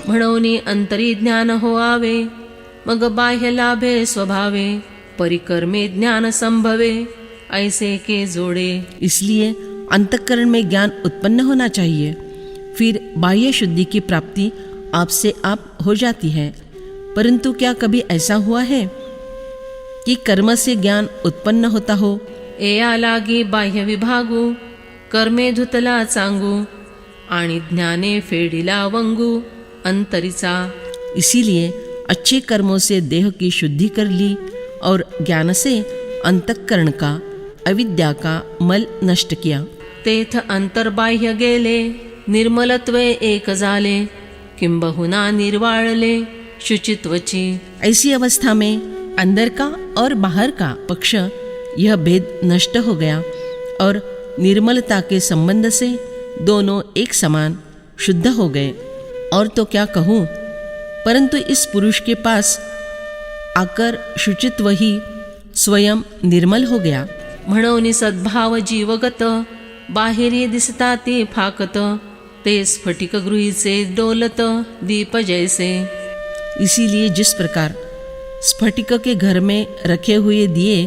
म्हणून अंतरी ज्ञान होआवे, मग बाह्य लाभे स्वभावे, परिकर्मे ज्ञान संभवे, ऐसे के जोड़े। इसलिए अंतःकरण में ज्ञान उत्पन्न होना चाहिए, फिर बाह्य शुद्धि की प्राप्ति आपसे आप हो जाती है। परंतु क्या कभी ऐसा हुआ है कि कर्म से ज्ञान उत्पन्न होता हो? एया लागी बाह्य विभागू, कर्मे धुतला चांगू, आणि ज्ञाने फेडिला वंगू अंतरीचा। इसीलिए अच्छे कर्मों से देह की शुद्धि कर ली और ज्ञान से अंतःकरण का, अविद्या का मल नष्ट किया। तेथ अंतर्बाह्य गेले, निर्मलत्वे एक झाले, किंबहुना निर्वाळले शुचित्वची। ऐसी अवस्था में अंदर का और बाहर का पक्ष यह भेद नष्ट हो गया और निर्मलता के संबंध से दोनों एक समान शुद्ध हो गए। और तो क्या कहूँ, परंतु इस पुरुष के पास आकर शुचित्व ही स्वयं निर्मल हो गया। म्हणून सद्भाव जीवगत, बाहेरी दिसता ते फाकत, ते स्फटिक गृहीचे डोलत दीप जैसे। इसीलिए जिस प्रकार स्फटिक के घर में रखे हुए दिए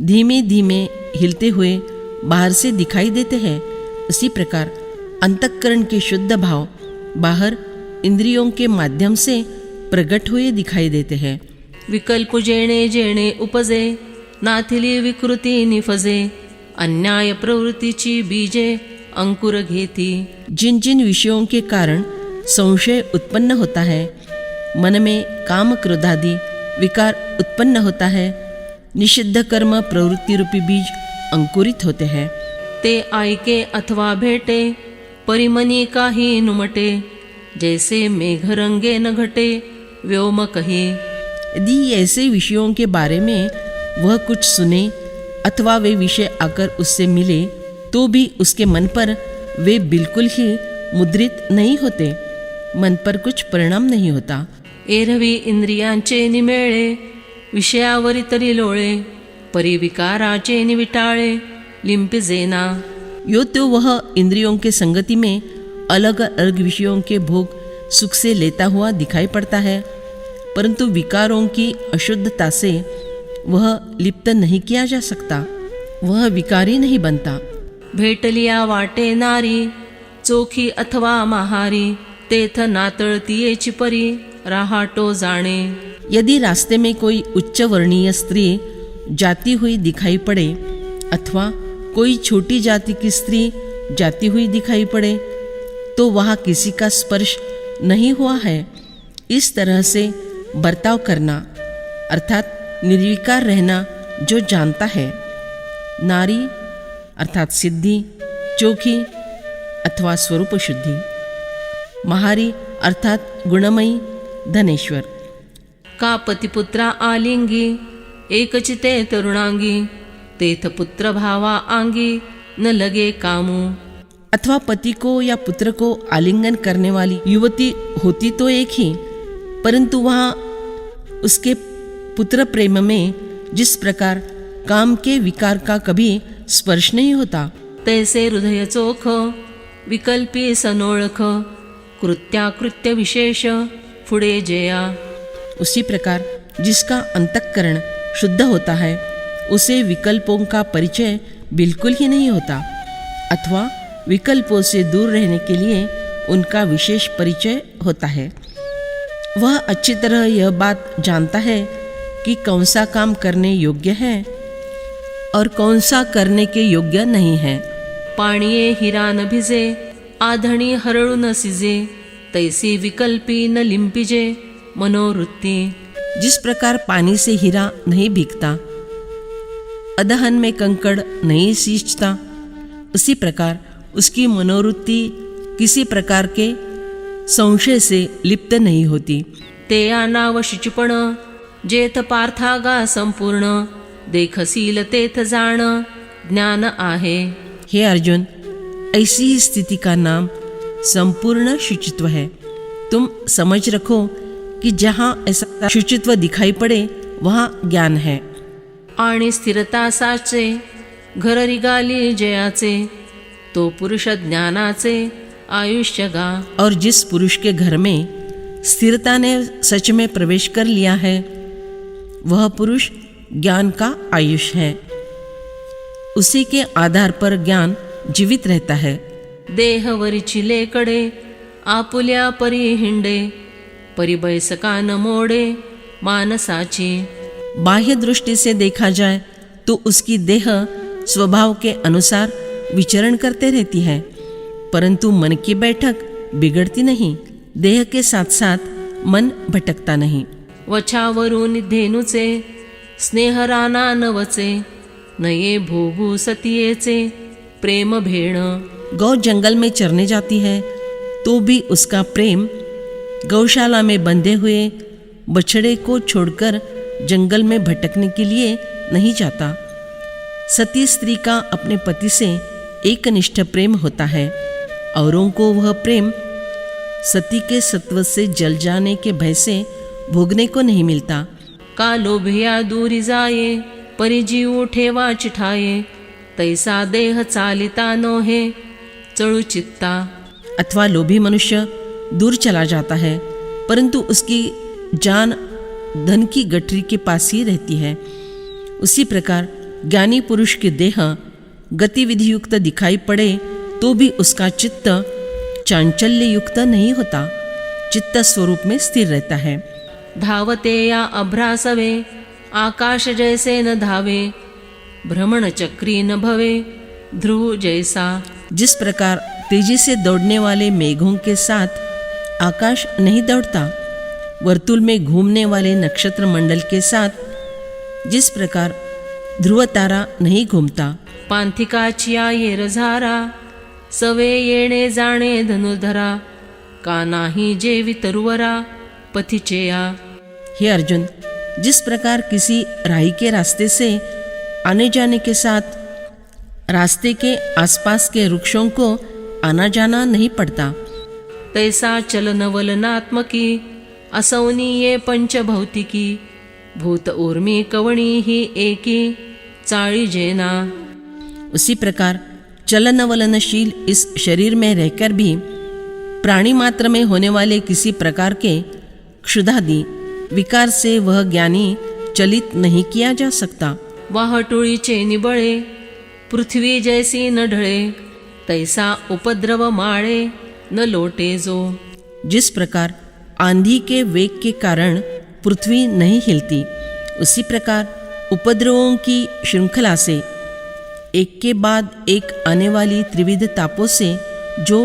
धीमे धीमे हिलते हुए बाहर से दिखाई देते हैं, उसी प्रकार अंतःकरण के शुद्ध भाव बाहर इंद्रियों के माध्यम से प्रकट हुए दिखाई देते हैं। विकल्प जेणे जेणे उपजे, नाथिली विकृती निफजे, अन्याय प्रवृत्तीची बीजे अंकुर घेती। जिन जिन विषयों के कारण संशय उत्पन्न होता है, मन में काम क्रोधादि विकार उत्पन्न होता है, निषिद्ध कर्म प्रवृत्ति रूपी बीज अंकुरित होते हैं। ते आयके अथवा भेटे, परिमनी काही नुमटे, जैसे मेघरंगे न घटे व्योम कही। यदि ऐसे विषयों के बारे में वह कुछ सुने अथवा वे विषय आकर उससे मिले, तो भी उसके मन पर वे बिल्कुल ही मुद्रित नहीं होते, मन पर कुछ परिणाम नहीं होता। एरवी इंद्रियांचे निमेळे, विषयावरी तरी लोळे, परिविकाराचे निविटाळे लिंपिजेना। यो तो वह इंद्रियों के संगति में अलग अलग विषयों के भोग सुख से लेता हुआ दिखाई पड़ता है, परंतु विकारों की अशुद्धता से वह लिप्त नहीं किया जा सकता, वह विकारी नहीं बनता। भेटलिया वाटे नारी, चोखी अथवा महारी, तेथ नातळतीयेची परी राहाटो जाणे। यदि रास्ते में कोई उच्च वर्णीय स्त्री जाती हुई दिखाई पड़े अथवा कोई छोटी जाति की स्त्री जाती हुई दिखाई पड़े, तो वहाँ किसी का स्पर्श नहीं हुआ है, इस तरह से बर्ताव करना अर्थात निर्विकार रहना जो जानता है। नारी अर्थात सिद्धि, चोखी अथवा स्वरूप शुद्धि, महारी अर्थात गुणमयी धनेश्वर। का पतिपुत्रा आलिंगी, एकचिते तरुणांगी, तेथ पुत्र भावा आंगी न लगे कामू। अथवा पति को या पुत्र को आलिंगन करने वाली युवती होती तो एक ही, परंतु वहाँ उसके पुत्र प्रेम में जिस प्रकार काम के विकार का कभी स्पर्श नहीं होता, तैसे हृदय चोख, विकल्पी सनोळख, कृत्याकृत्य विशेष फुडे जया। उसी प्रकार जिसका अंतःकरण शुद्ध होता है, उसे विकल्पों का परिचय बिल्कुल ही नहीं होता, अथवा विकल्पों से दूर रहने के लिए उनका विशेष परिचय होता है। वह अच्छी तरह यह बात जानता है कि कौन सा काम करने योग्य है और कौन सा करने के योग्य नहीं है। पाणिये हिरा न भिजे, आधणी हरळू न सिजे, तैसी विकल्पी न लिंपिजे मनोवृत्ती। जिस प्रकार पानी से हीरा नहीं भीगता, अदहन में कंकड़ नहीं सींचता, उसी प्रकार उसकी मनोवृत्ति किसी प्रकार के संशय से लिप्त नहीं होती। ते नाव शुचिपण, जेथ पार्थागा संपूर्ण, देखसील तेथ जाण ज्ञान आहे। हे अर्जुन, ऐसी ही स्थिति का नाम संपूर्ण शुचित्व है। तुम समझ रखो कि जहाँ ऐसा शुचित्व दिखाई पड़े वहाँ ज्ञान है। आणि स्थिरता साचे, घर रिगाली जयाचे, तो पुरुष ज्ञानाचे आयुष्य गा। और जिस पुरुष के घर में स्थिरता ने सच में प्रवेश कर लिया है, वह पुरुष ज्ञान का आयुष है। उसी के आधार पर ज्ञान जीवित रहता है। देहवरची लेकडे आपुल्या परी हिंडे, परिबैसका न मोडे मानसाची। बाह्य दृष्टि से देखा जाए तो उसकी देह स्वभाव के अनुसार विचरण करते रहती है, परंतु मन की बैठक बिगड़ती नहीं। देह के साथ साथ मन भटकता नहीं। वछावरून धेनुचे स्नेहराना नवचे, नये भोगू सतियेचे प्रेम भेण। गौ जंगल में चरने जाती है तो भी उसका प्रेम गौशाला में बंधे हुए बछड़े को छोड़कर जंगल में भटकने के लिए नहीं जाता। सती स्त्री का अपने पति से एकनिष्ठ प्रेम होता है। औरों को वह प्रेम सती के सत्व से जल जाने के भय से भोगने को नहीं मिलता। का लोभिया दूरी जाये, परिजीव ठेवा चिठाये, तैसा देह चालिता नोहे चळू चित्ता। अथवा लोभी मनुष्य दूर चला जाता है, परंतु उसकी जान धन की गठरी के पास ही रहती है। उसी प्रकार ज्ञानी पुरुष के देह गतिविधि युक्त दिखाई पड़े तो भी उसका चित्त चांचल्य युक्त नहीं होता, चित्त स्वरूप में स्थिर रहता है। धावते या अभ्रासवे, आकाश जैसे न धावे, भ्रमण चक्री न भवे ध्रुव जैसा। जिस प्रकार तेजी से दौड़ने वाले मेघों के साथ आकाश नहीं दौड़ता, वर्तुल में घूमने वाले नक्षत्र मंडल के साथ जिस प्रकार ध्रुव तारा नहीं घूमता। पांथिकाची ये रझारा, सवे येणे जाणे धनुर्धरा, का नाही जेवी तरुवरा पथिचेया। हे अर्जुन, जिस प्रकार किसी राही के रास्ते से आने जाने के साथ रास्ते के आसपास के वृक्षों को आना जाना नहीं पड़ता, तैसा चलन वलनात्मकी असौनीये पंचभौतिकी, भूत ऊर्मी कवणी ही एकी चाळी जेना। उसी प्रकार चलन वलनशील इस शरीर में रहकर भी प्राणी मात्र में होने वाले किसी प्रकार के क्षुधादि विकार से वह ज्ञानी चलित नहीं किया जा सकता। वाहटुळीचे निबळे, पृथ्वी जैसी न ढळे, तैसा उपद्रव माळे न लोटे जो। जिस प्रकार आंधी के वेग के कारण पृथ्वी नहीं हिलती, उसी प्रकार उपद्रवों की श्रृंखला से एक के बाद एक आने वाली त्रिविध तापों से जो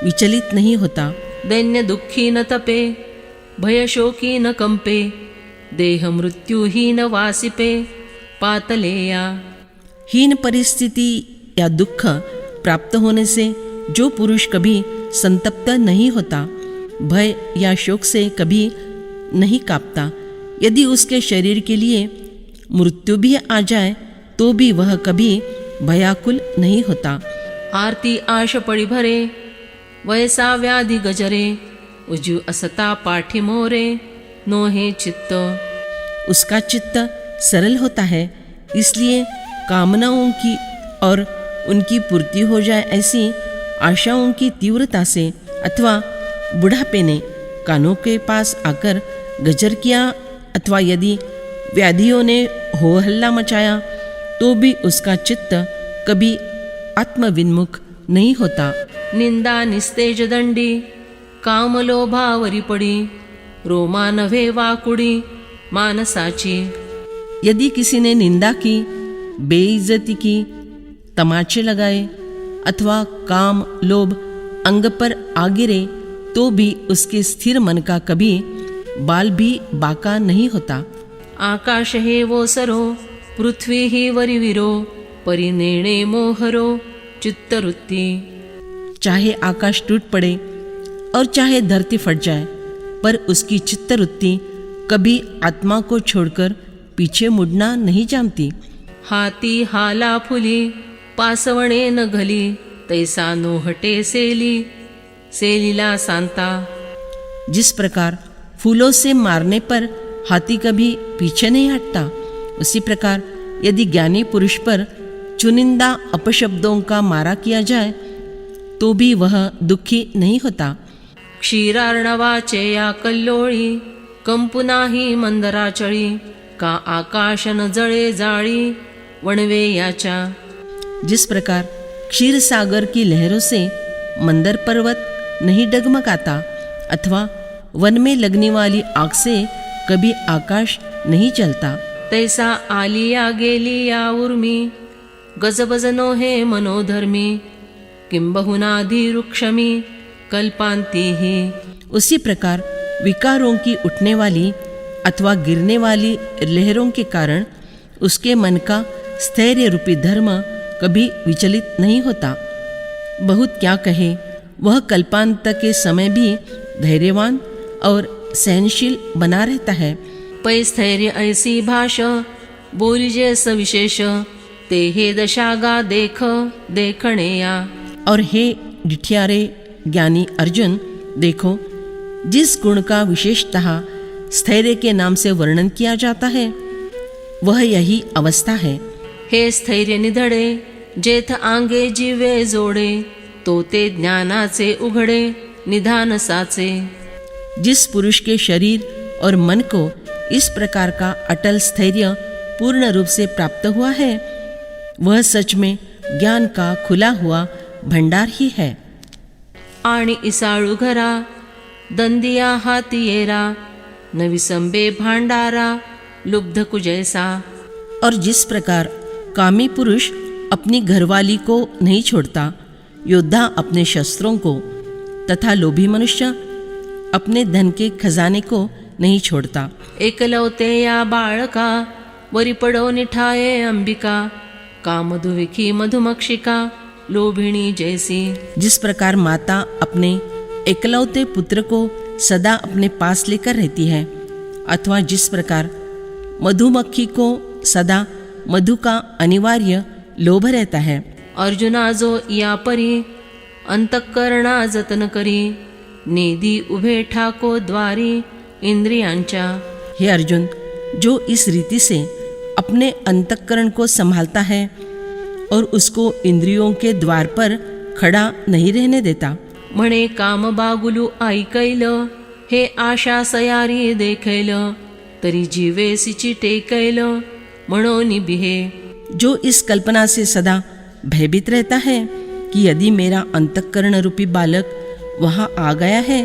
विचलित नहीं होता। दैन्य दुखी न तपे, भय शोकी न कंपे, देह मृत्यु ही न वासिपे पातलेया। हीन परिस्थिति या दुख प्राप्त होने से जो पुरुष कभी संतप्त नहीं होता, भय या शोक से कभी नहीं कांपता, यदि उसके शरीर के लिए मृत्यु भी आ जाए तो भी वह कभी भयाकुल नहीं होता। आरती आश पड़ी भरे, वैसा व्याधि गजरे, उजू असता पाठी मोरे नोहे चित्त। उसका चित्त सरल होता है, इसलिए कामनाओं की और उनकी पूर्ति हो जाए ऐसी आशाओं की तीव्रता से अथवा बुढ़ापे ने कानों के पास आकर गजर किया अथवा यदि व्याधियों ने हो हल्ला मचाया तो भी उसका चित्त कभी आत्मविन्मुख नहीं होता। निंदा निस्तेज दंडी, काम लोभावरी पडी, रोमा नव्हे वाकुडी मानसाची। यदि किसी ने निंदा की, बेइज्जती की, तमाचे लगाए अथवा काम लोभ अंग पर आ गिरे तो भी उसके स्थिर मन का कभी बाल भी बाका नहीं होता। आकाश हे वो सरो, पृथ्वी ही वरिविरो, परिनेणे मोहरो चित्तवृत्ति। चाहे आकाश टूट पड़े और चाहे धरती फट जाए, पर उसकी चित्तवृत्ति कभी आत्मा को छोड़कर पीछे मुड़ना नहीं जानती। हाती हाला फुली, पासवणे न घली, तैसा नोहटे सेली, सेलीला सांता। जिस प्रकार फूलों से मारने पर हाथी कभी पीछे नहीं हटता, उसी प्रकार यदि ज्ञानी पुरुष पर चुनिंदा अपशब्दों का मारा किया जाए तो भी वह दुखी नहीं होता। क्षीरार्णवाचे या कल्लोळी कंपु नाही मंदराचळी का आकाश न जळे जाळी वणवे याच्या। जिस प्रकार क्षीर सागर की लहरों से मंदर पर्वत नहीं डगमगाता अथवा वन में लगने वाली आग से कभी आकाश नहीं जलता, तैसा आलिया गेलिया उर्मी गजबजनो हे मनोधर्मी किंबहुनाधिरुक्षमी कल्पांती ही। उसी प्रकार विकारों की उठने वाली अथवा गिरने वाली लहरों के कारण उसके मन का स्थैर्य रूपी धर्म कभी विचलित नहीं होता। बहुत क्या कहे, वह कल्पांत के समय भी धैर्यवान और सहनशील बना रहता है। पै स्थैर्य ऐसी भाष बोलिजे सविशेष ते हे दशागा देख देखणे या। और हे डिठियारे ज्ञानी अर्जुन, देखो जिस गुण का विशेषतः स्थैर्य के नाम से वर्णन किया जाता है वह यही अवस्था है। हे स्थैर्य निधडे जेथ आंगे जीवे जोडे तो ते ज्ञानाचे उघडे निधान साचे। जिस पुरुष के शरीर और मन को इस प्रकार का अटल स्थैर्य पूर्ण रूप से प्राप्त हुआ है वह सच में ज्ञान का खुला हुआ भंडार ही है। आणि इसाळू घरा दंदिया हाती येरा नविसंबे भांडारा लुब्ध कुजैसा। और जिस प्रकार कामी पुरुष अपनी घरवाली को नहीं छोड़ता, योद्धा अपने शस्त्रों को तथा लोभी मनुष्य अपने धन के खजाने को नहीं छोड़ता। एकलवते या बाळका वरी पडो निठाये अंबिका कामधुविखी मधुमक्षिका लोभिणी जैसी। जिस प्रकार माता अपने एकलौते पुत्र को सदा अपने पास लेकर रहती है अथवा जिस प्रकार मधुमक्खी को सदा मधु का अनिवार्य लोभ रहता है। अर्जुना जो या परी अंतःकरणा जतन करी नेदी उभे ठाको द्वारी इंद्रियांच्या। हे अर्जुन, जो इस रीति से अपने अंतःकरण को संभालता है और उसको इंद्रियों के द्वार पर खड़ा नहीं रहने देता। म्हणे काम बागुलू ऐकैल हे आशा सयारी देखैल तरी जीवेसीची टेकैल म्हणोनी बिहे। जो इस कल्पना से सदा भयभीत रहता है कि यदि मेरा अंतःकरण रूपी बालक वहाँ आ गया है,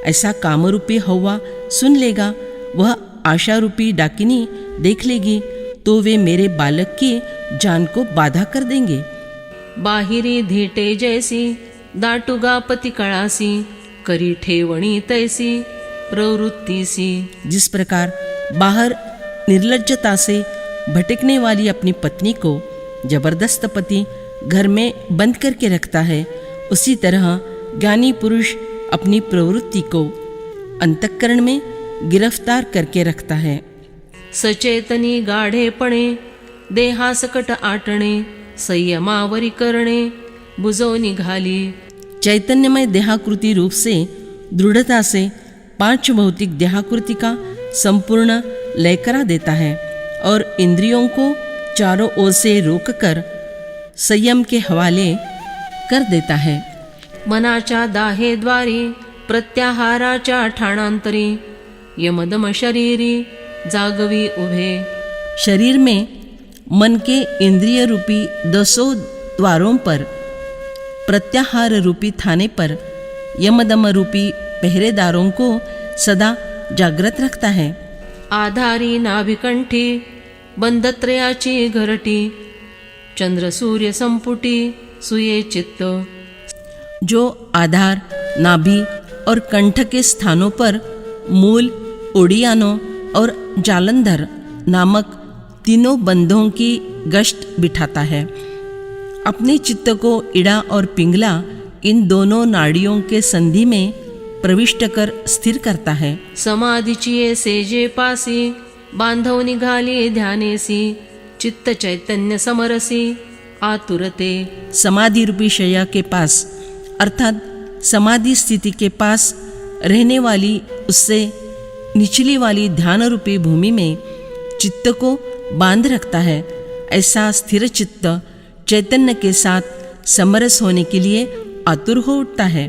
ऐसा कामरूपी हवा सुन लेगा, वह आशा रूपी डाकिनी देख लेगी, तो वे मेरे बालक की जान को बाधा कर देंगे। बाहिरी धीटे जैसी दाटुगा पती कळासी करी ठेवणी तैसी प्रवृत्तीसी। जिस प्रकार बाहर निर्लज्जता से भटकने वाली अपनी पत्नी को जबरदस्त पति घर में बंद करके रखता है, उसी तरह ज्ञानी पुरुष अपनी प्रवृत्ति को अंतःकरण में गिरफ्तार करके रखता है। सचेतनी गाढेपणे देहासकट आटणे संयमावरी करणे बुजो निघाली। चैतन्यमय देहाकृति रूप से दृढ़ता से पांच भौतिक देहाकृति का संपूर्ण लय करा देता है और इंद्रियों को चारों ओर से रोककर संयम के हवाले कर देता है। मनाच्या दाहेद्वारी प्रत्याहाराच्या ठाणांतरी यमदम शरीरी जागवी उभे। शरीर में मन के इंद्रिय रूपी 200 द्वारों पर प्रत्याहार रूपी थाने पर यमदम रूपी पहरेदारों को सदा जागृत रखता है। आधारी नाभिकंठी बंधत्रयाची घरटी चंद्र सूर्य संपुटी सुये चित्त। जो आधार, नाभि और कंठ के स्थानों पर मूल, ओडियानो और जालंधर नामक तीनों बंधों की गश्त बिठाता है, अपने चित्त को इड़ा और पिंगला इन दोनों नाड़ियों के संधि में प्रविष्ट कर स्थिर करता है। समाधीची सेजे पासी बांधव निघाली ध्यानेसी चित्त चैतन्य समरसी आतुरते। समाधि रूपी शैया के पास अर्थात समाधि स्थिति के पास रहने वाली उससे निचली वाली ध्यान रूपी भूमि में चित्त को बांध रखता है। ऐसा स्थिर चित्त चैतन्य के साथ समरस होने के लिए आतुर हो उठता है।